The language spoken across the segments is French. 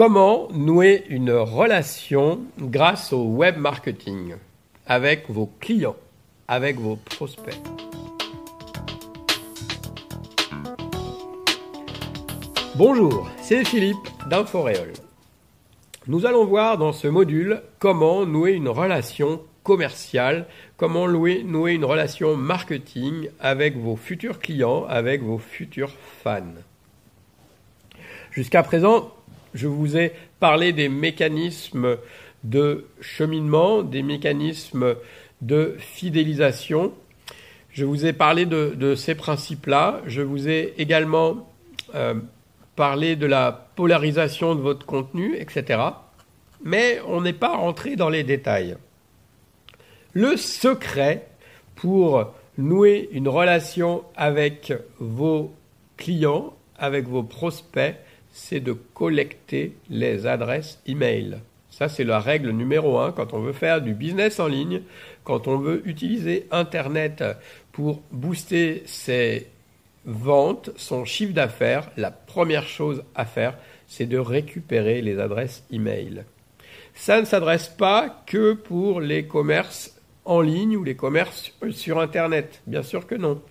Comment nouer une relation grâce au web marketing avec vos clients, avec vos prospects? Bonjour, c'est Philippe d'Inforéole. Nous allons voir dans ce module comment nouer une relation commerciale, comment nouer une relation marketing avec vos futurs clients, avec vos futurs fans. Jusqu'à présent, je vous ai parlé des mécanismes de cheminement, des mécanismes de fidélisation. Je vous ai parlé de ces principes-là. Je vous ai également parlé de la polarisation de votre contenu, etc. Mais on n'est pas rentré dans les détails. Le secret pour nouer une relation avec vos clients, avec vos prospects, c'est de collecter les adresses email. Ça, c'est la règle numéro 1 quand on veut faire du business en ligne, quand on veut utiliser Internet pour booster ses ventes, son chiffre d'affaires. La première chose à faire, c'est de récupérer les adresses email. Ça ne s'adresse pas que pour les commerces en ligne ou les commerces sur Internet. Bien sûr que non.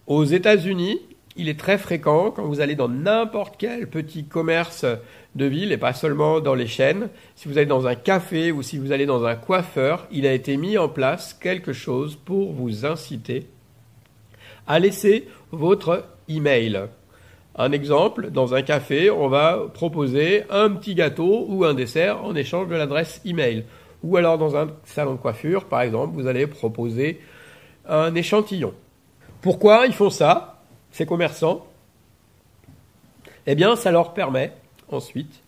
Aux États-Unis, il est très fréquent quand vous allez dans n'importe quel petit commerce de ville et pas seulement dans les chaînes. Si vous allez dans un café ou si vous allez dans un coiffeur, il a été mis en place quelque chose pour vous inciter à laisser votre email. Un exemple, dans un café, on va proposer un petit gâteau ou un dessert en échange de l'adresse email. Ou alors dans un salon de coiffure, par exemple, vous allez proposer un échantillon. Pourquoi ils font ça ? Ces commerçants, eh bien, ça leur permet ensuite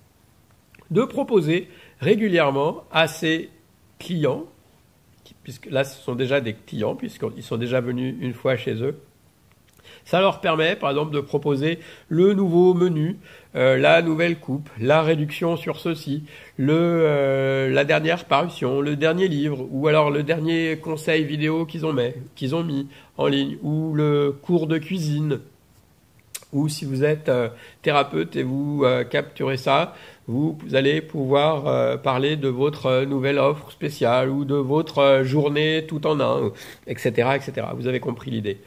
de proposer régulièrement à ces clients, puisque là, ce sont déjà des clients, puisqu'ils sont déjà venus une fois chez eux. Ça leur permet, par exemple, de proposer le nouveau menu, la nouvelle coupe, la réduction sur ceci, la dernière parution, le dernier livre, ou alors le dernier conseil vidéo qu'ils ont mis en ligne, ou le cours de cuisine. Ou si vous êtes thérapeute et vous capturez ça, vous allez pouvoir parler de votre nouvelle offre spéciale ou de votre journée tout en un, etc., etc. Vous avez compris l'idée.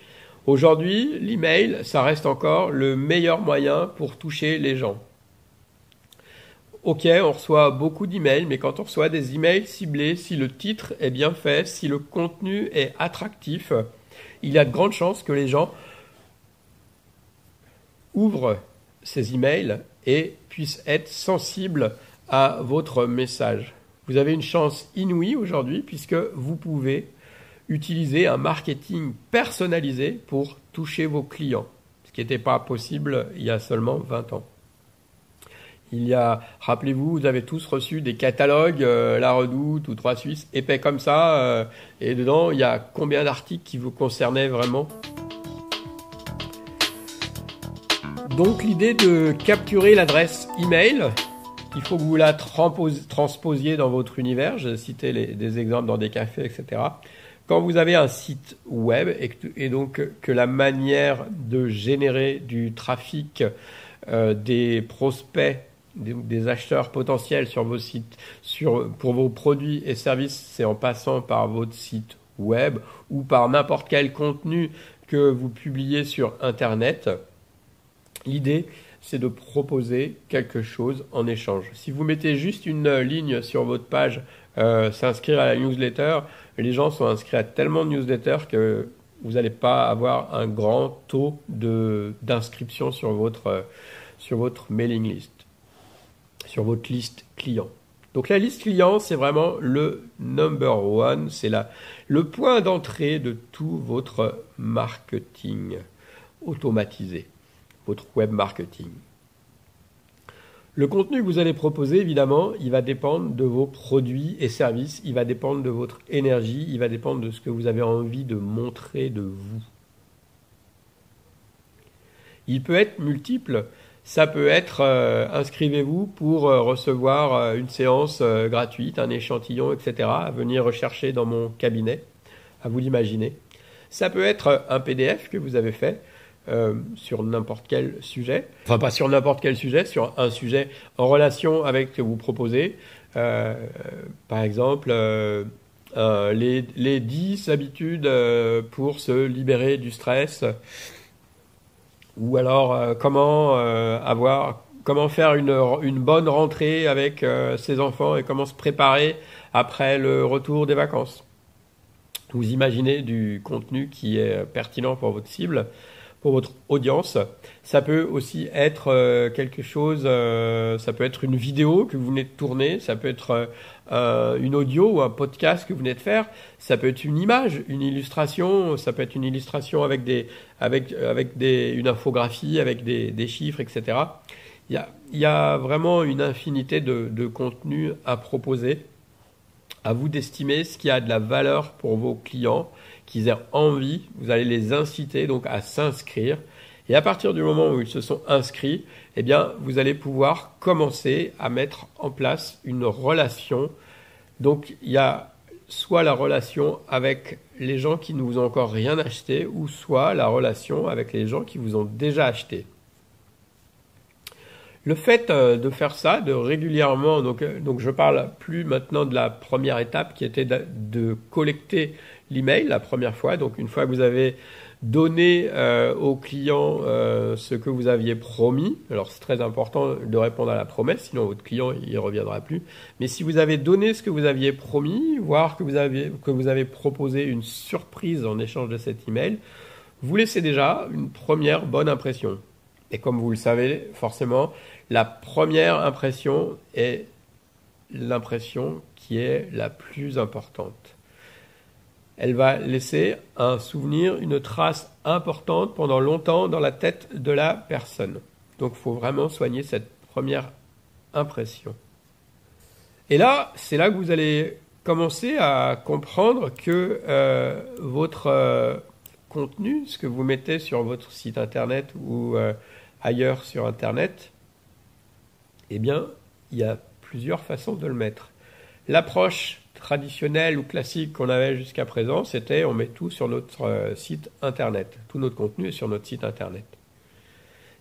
Aujourd'hui, l'email, ça reste encore le meilleur moyen pour toucher les gens. Ok, on reçoit beaucoup d'emails, mais quand on reçoit des emails ciblés, si le titre est bien fait, si le contenu est attractif, il y a de grandes chances que les gens ouvrent ces emails et puissent être sensibles à votre message. Vous avez une chance inouïe aujourd'hui puisque vous pouvez utiliser un marketing personnalisé pour toucher vos clients, ce qui n'était pas possible il y a seulement 20 ans. Rappelez-vous, vous avez tous reçu des catalogues, La Redoute ou 3 Suisses, épais comme ça, et dedans, il y a combien d'articles qui vous concernaient vraiment ? Donc l'idée de capturer l'adresse email, il faut que vous la transposiez dans votre univers. J'ai cité des exemples dans des cafés, etc. Quand vous avez un site web et donc que la manière de générer du trafic, des prospects, des acheteurs potentiels sur vos sites, pour vos produits et services, c'est en passant par votre site web ou par n'importe quel contenu que vous publiez sur Internet. L'idée, c'est de proposer quelque chose en échange. Si vous mettez juste une ligne sur votre page, s'inscrire à la newsletter, les gens sont inscrits à tellement de newsletters que vous n'allez pas avoir un grand taux d'inscription sur votre mailing list, sur votre liste client. Donc la liste client, c'est vraiment le number one, c'est le point d'entrée de tout votre marketing automatisé, votre web marketing. Le contenu que vous allez proposer, évidemment, il va dépendre de vos produits et services, il va dépendre de votre énergie, il va dépendre de ce que vous avez envie de montrer de vous. Il peut être multiple. Ça peut être inscrivez-vous pour recevoir une séance gratuite, un échantillon, etc. à venir rechercher dans mon cabinet, à vous l'imaginer. Ça peut être un PDF que vous avez fait. sur n'importe quel sujet. Enfin, pas sur n'importe quel sujet, sur un sujet en relation avec ce que vous proposez. Par exemple, les 10 habitudes pour se libérer du stress. Ou alors, comment faire une bonne rentrée avec ses enfants et comment se préparer après le retour des vacances. Vous imaginez du contenu qui est pertinent pour votre cible, pour votre audience. Ça peut aussi être quelque chose, ça peut être une vidéo que vous venez de tourner, ça peut être une audio ou un podcast que vous venez de faire, ça peut être une image, une illustration, ça peut être une illustration avec une infographie, avec des chiffres, etc. Il y a vraiment une infinité de contenus à proposer. À vous d'estimer ce qui a de la valeur pour vos clients, qu'ils aient envie. Vous allez les inciter donc à s'inscrire. Et à partir du moment où ils se sont inscrits, eh bien, vous allez pouvoir commencer à mettre en place une relation. Donc, il y a soit la relation avec les gens qui ne vous ont encore rien acheté, ou soit la relation avec les gens qui vous ont déjà acheté. Le fait de faire ça, de régulièrement, donc je parle plus maintenant de la première étape qui était de collecter l'email la première fois. Donc une fois que vous avez donné au client ce que vous aviez promis, alors c'est très important de répondre à la promesse, sinon votre client il reviendra plus. Mais si vous avez donné ce que vous aviez promis, voire que vous avez proposé une surprise en échange de cet email, vous laissez déjà une première bonne impression. Et comme vous le savez forcément, la première impression est l'impression qui est la plus importante. Elle va laisser un souvenir, une trace importante pendant longtemps dans la tête de la personne. Donc il faut vraiment soigner cette première impression. Et là, c'est là que vous allez commencer à comprendre que votre contenu, ce que vous mettez sur votre site internet ou ailleurs sur internet, eh bien, il y a plusieurs façons de le mettre. L'approche traditionnelle ou classique qu'on avait jusqu'à présent, c'était on met tout sur notre site internet. Tout notre contenu est sur notre site internet.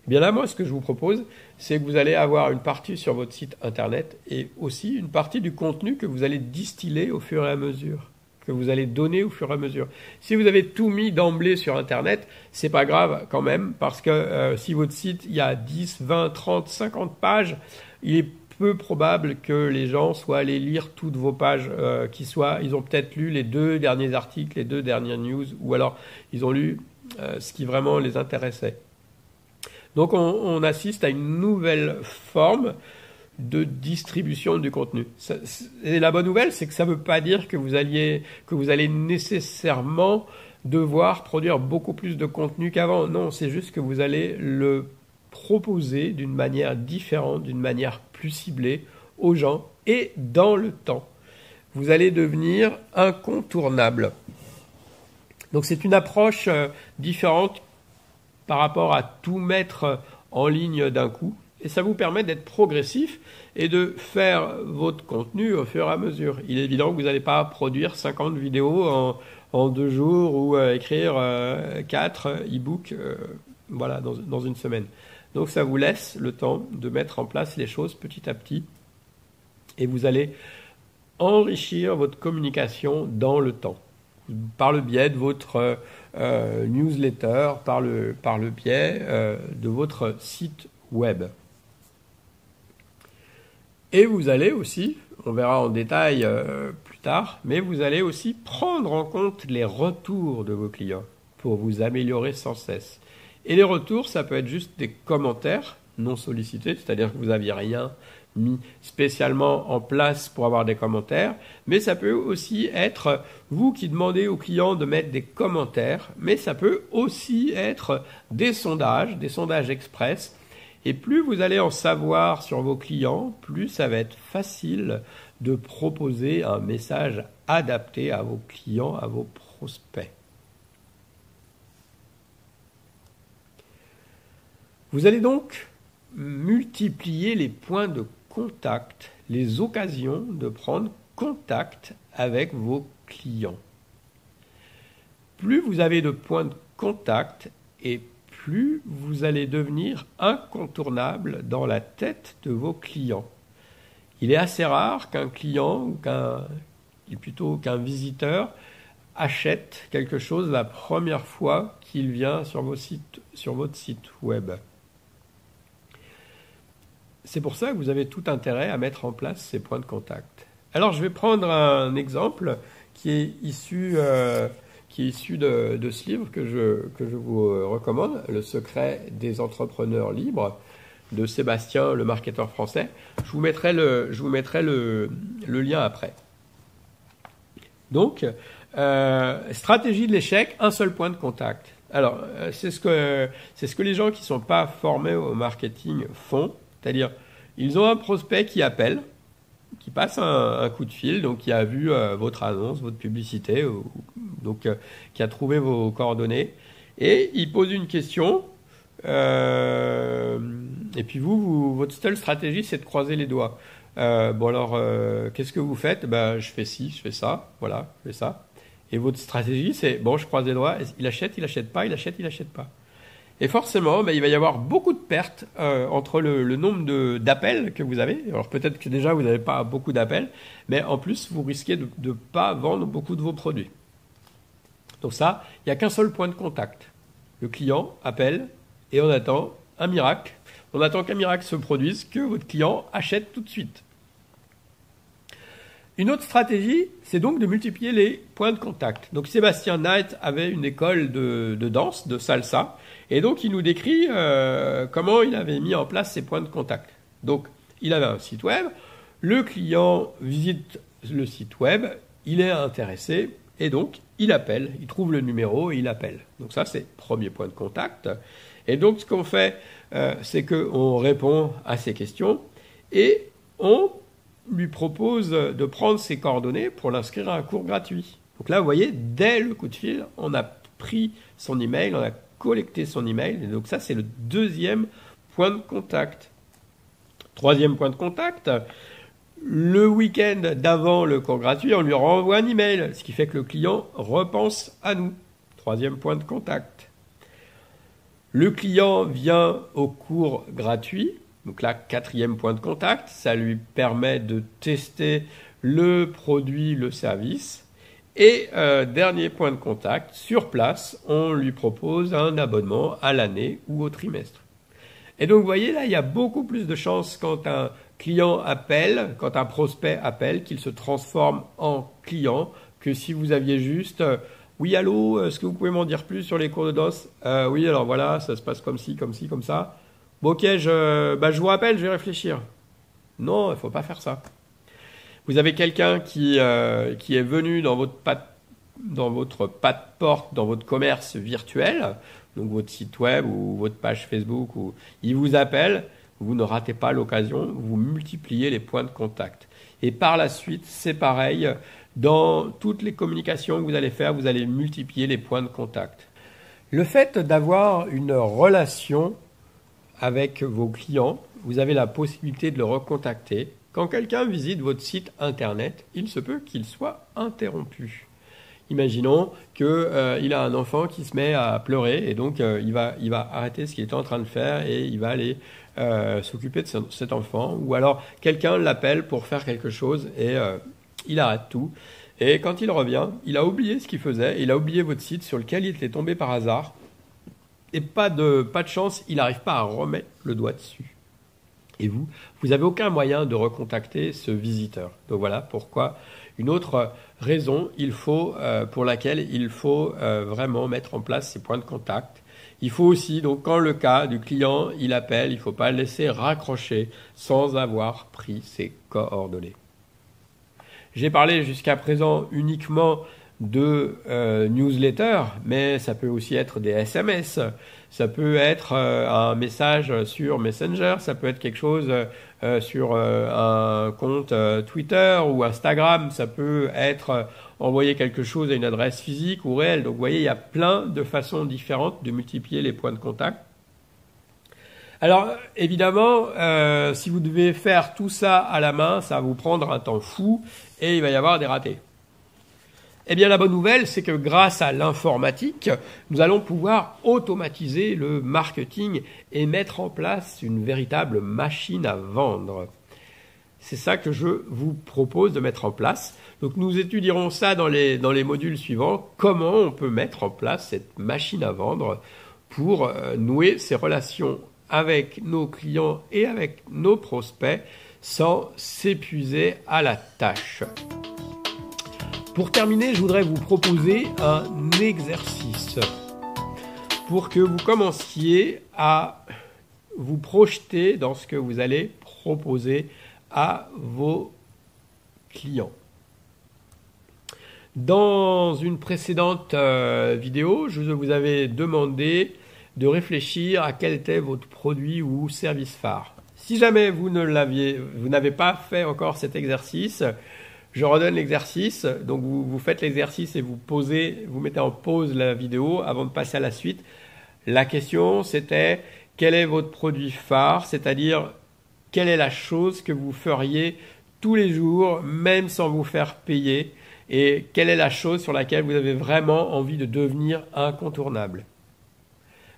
Eh bien là, moi, ce que je vous propose, c'est que vous allez avoir une partie sur votre site internet et aussi une partie du contenu que vous allez distiller au fur et à mesure, que vous allez donner au fur et à mesure. Si vous avez tout mis d'emblée sur internet, c'est pas grave quand même, parce que si votre site, il y a 10, 20, 30, 50 pages, il est peu probable que les gens soient allés lire toutes vos pages, ils ont peut-être lu les 2 derniers articles, les 2 dernières news, ou alors ils ont lu ce qui vraiment les intéressait. Donc on assiste à une nouvelle forme de distribution du contenu. Et la bonne nouvelle, c'est que ça ne veut pas dire que vous allez nécessairement devoir produire beaucoup plus de contenu qu'avant. Non, c'est juste que vous allez le proposer d'une manière différente, d'une manière plus ciblée aux gens et dans le temps. Vous allez devenir incontournable. Donc c'est une approche différente par rapport à tout mettre en ligne d'un coup. Et ça vous permet d'être progressif et de faire votre contenu au fur et à mesure. Il est évident que vous n'allez pas produire 50 vidéos en 2 jours ou écrire 4 e-books dans une semaine. Donc ça vous laisse le temps de mettre en place les choses petit à petit et vous allez enrichir votre communication dans le temps par le biais de votre newsletter, par le biais de votre site web. Et vous allez aussi, on verra en détail plus tard, mais vous allez aussi prendre en compte les retours de vos clients pour vous améliorer sans cesse. Et les retours, ça peut être juste des commentaires non sollicités, c'est-à-dire que vous n'aviez rien mis spécialement en place pour avoir des commentaires, mais ça peut aussi être vous qui demandez aux clients de mettre des commentaires, mais ça peut aussi être des sondages express. Et plus vous allez en savoir sur vos clients, plus ça va être facile de proposer un message adapté à vos clients, à vos prospects. Vous allez donc multiplier les points de contact, les occasions de prendre contact avec vos clients. Plus vous avez de points de contact et plus vous allez devenir incontournable dans la tête de vos clients. Il est assez rare qu'un client ou qu'un visiteur achète quelque chose la première fois qu'il vient sur votre site web. C'est pour ça que vous avez tout intérêt à mettre en place ces points de contact. Alors, je vais prendre un exemple qui est issu de ce livre que je vous recommande, Le secret des entrepreneurs libres, de Sébastien, le marketeur français. Je vous mettrai le lien après. Donc, stratégie de l'échec, un seul point de contact. Alors, c'est ce que les gens qui ne sont pas formés au marketing font. C'est-à-dire, ils ont un prospect qui appelle, qui passe un coup de fil, donc qui a vu votre annonce, votre publicité, qui a trouvé vos coordonnées, et il pose une question, et puis votre seule stratégie, c'est de croiser les doigts. Qu'est-ce que vous faites? Je fais ci, je fais ça, voilà, je fais ça. Et votre stratégie, c'est, je croise les doigts, il achète pas, il achète pas. Et forcément, il va y avoir beaucoup de pertes entre le nombre d'appels que vous avez. Alors peut-être que déjà, vous n'avez pas beaucoup d'appels, mais en plus, vous risquez de ne pas vendre beaucoup de vos produits. Donc ça, il n'y a qu'un seul point de contact. Le client appelle et on attend un miracle. On attend qu'un miracle se produise, que votre client achète tout de suite. Une autre stratégie, c'est donc de multiplier les points de contact. Donc Sébastien Knight avait une école de danse, de salsa, et donc il nous décrit comment il avait mis en place ces points de contact. Donc il avait un site web, le client visite le site web, il est intéressé, et donc il appelle, il trouve le numéro et il appelle. Donc ça, c'est le premier point de contact. Et donc ce qu'on fait, c'est qu'on répond à ces questions et on lui propose de prendre ses coordonnées pour l'inscrire à un cours gratuit. Donc là, vous voyez, dès le coup de fil, on a pris son email, on a collecté son email. Et donc ça, c'est le deuxième point de contact. Troisième point de contact, le week-end d'avant le cours gratuit, on lui renvoie un email, ce qui fait que le client repense à nous. Troisième point de contact. Le client vient au cours gratuit. Donc là, quatrième point de contact, ça lui permet de tester le produit, le service. Et dernier point de contact, sur place, on lui propose un abonnement à l'année ou au trimestre. Et donc, vous voyez, là, il y a beaucoup plus de chances quand un client appelle, quand un prospect appelle, qu'il se transforme en client que si vous aviez juste oui, allô, est-ce que vous pouvez m'en dire plus sur les cours de danse? Oui, alors voilà, ça se passe comme ci, comme ci, comme ça. Bon, ok, je vous rappelle, je vais réfléchir. Non, il ne faut pas faire ça. Vous avez quelqu'un qui est venu dans votre pas de porte, dans votre commerce virtuel, donc votre site web ou votre page Facebook, il vous appelle, vous ne ratez pas l'occasion, vous multipliez les points de contact. Et par la suite, c'est pareil, dans toutes les communications que vous allez faire, vous allez multiplier les points de contact. Le fait d'avoir une relation avec vos clients, vous avez la possibilité de le recontacter. Quand quelqu'un visite votre site internet, il se peut qu'il soit interrompu. Imaginons qu'il a un enfant qui se met à pleurer et donc il va arrêter ce qu'il est en train de faire et il va aller s'occuper de cet enfant. Ou alors quelqu'un l'appelle pour faire quelque chose et il arrête tout. Et quand il revient, il a oublié ce qu'il faisait, il a oublié votre site sur lequel il était tombé par hasard. Et pas de chance, il n'arrive pas à remettre le doigt dessus. Et vous n'avez aucun moyen de recontacter ce visiteur. Donc voilà pourquoi une autre raison pour laquelle il faut vraiment mettre en place ces points de contact. Il faut aussi, donc quand le cas du client, il appelle, il ne faut pas le laisser raccrocher sans avoir pris ses coordonnées. J'ai parlé jusqu'à présent uniquement de newsletters, mais ça peut aussi être des SMS, ça peut être un message sur Messenger, ça peut être quelque chose sur un compte Twitter ou Instagram, ça peut être envoyer quelque chose à une adresse physique ou réelle. Donc vous voyez, il y a plein de façons différentes de multiplier les points de contact. Alors évidemment, si vous devez faire tout ça à la main, ça va vous prendre un temps fou et il va y avoir des ratés. Eh bien, la bonne nouvelle, c'est que grâce à l'informatique, nous allons pouvoir automatiser le marketing et mettre en place une véritable machine à vendre. C'est ça que je vous propose de mettre en place. Donc, nous étudierons ça dans les modules suivants, comment on peut mettre en place cette machine à vendre pour nouer ces relations avec nos clients et avec nos prospects sans s'épuiser à la tâche. Pour terminer, je voudrais vous proposer un exercice pour que vous commenciez à vous projeter dans ce que vous allez proposer à vos clients. Dans une précédente vidéo, je vous avais demandé de réfléchir à quel était votre produit ou service phare. Si jamais vous n'avez pas fait encore cet exercice, je redonne l'exercice. Donc vous faites l'exercice et vous mettez en pause la vidéo avant de passer à la suite. La question c'était quel est votre produit phare, c'est-à-dire quelle est la chose que vous feriez tous les jours, même sans vous faire payer, et quelle est la chose sur laquelle vous avez vraiment envie de devenir incontournable.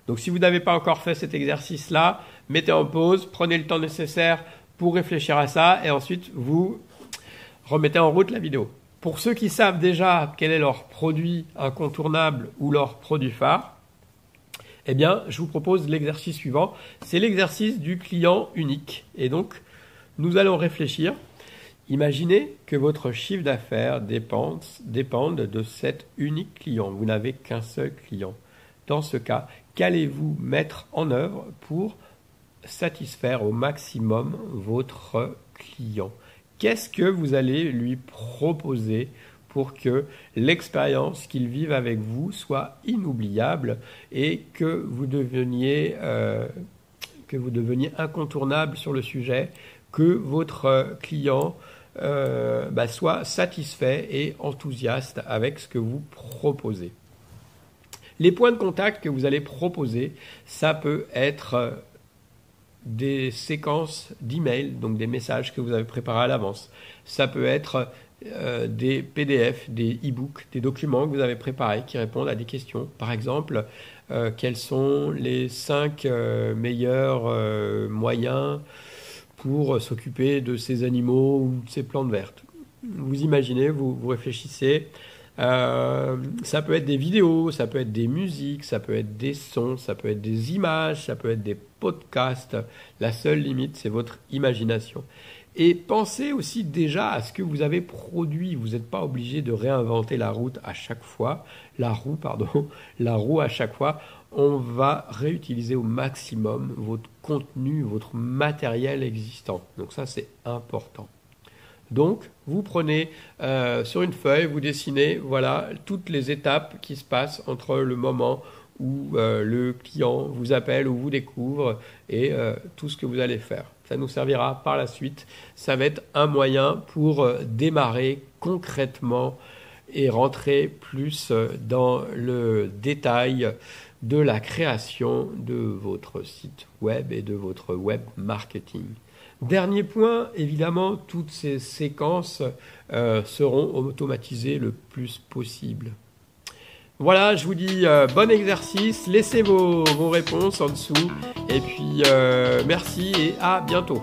Donc si vous n'avez pas encore fait cet exercice-là, mettez en pause, prenez le temps nécessaire pour réfléchir à ça et ensuite vous remettez en route la vidéo. Pour ceux qui savent déjà quel est leur produit incontournable ou leur produit phare, eh bien, je vous propose l'exercice suivant. C'est l'exercice du client unique. Et donc, nous allons réfléchir. Imaginez que votre chiffre d'affaires dépende de cet unique client. Vous n'avez qu'un seul client. Dans ce cas, qu'allez-vous mettre en œuvre pour satisfaire au maximum votre client ? Qu'est-ce que vous allez lui proposer pour que l'expérience qu'il vive avec vous soit inoubliable et que vous deveniez incontournable sur le sujet, que votre client soit satisfait et enthousiaste avec ce que vous proposez. Les points de contact que vous allez proposer, ça peut être des séquences d'emails, donc des messages que vous avez préparés à l'avance. Ça peut être des PDF, des e-books, des documents que vous avez préparés qui répondent à des questions. Par exemple, quels sont les 5 meilleurs moyens pour s'occuper de ces animaux ou de ces plantes vertes. Vous imaginez, vous réfléchissez. Ça peut être des vidéos, ça peut être des musiques, ça peut être des sons, ça peut être des images, ça peut être des podcasts. La seule limite, c'est votre imagination. Et pensez aussi déjà à ce que vous avez produit. Vous n'êtes pas obligé de réinventer la roue à chaque fois. La roue à chaque fois. On va réutiliser au maximum votre contenu, votre matériel existant. Donc ça, c'est important. Donc, vous prenez sur une feuille, vous dessinez voilà, toutes les étapes qui se passent entre le moment où le client vous appelle ou vous découvre et tout ce que vous allez faire. Ça nous servira par la suite. Ça va être un moyen pour démarrer concrètement et rentrer plus dans le détail de la création de votre site web et de votre web marketing. Dernier point, évidemment, toutes ces séquences seront automatisées le plus possible. Voilà, je vous dis bon exercice, laissez vos réponses en dessous et puis merci et à bientôt.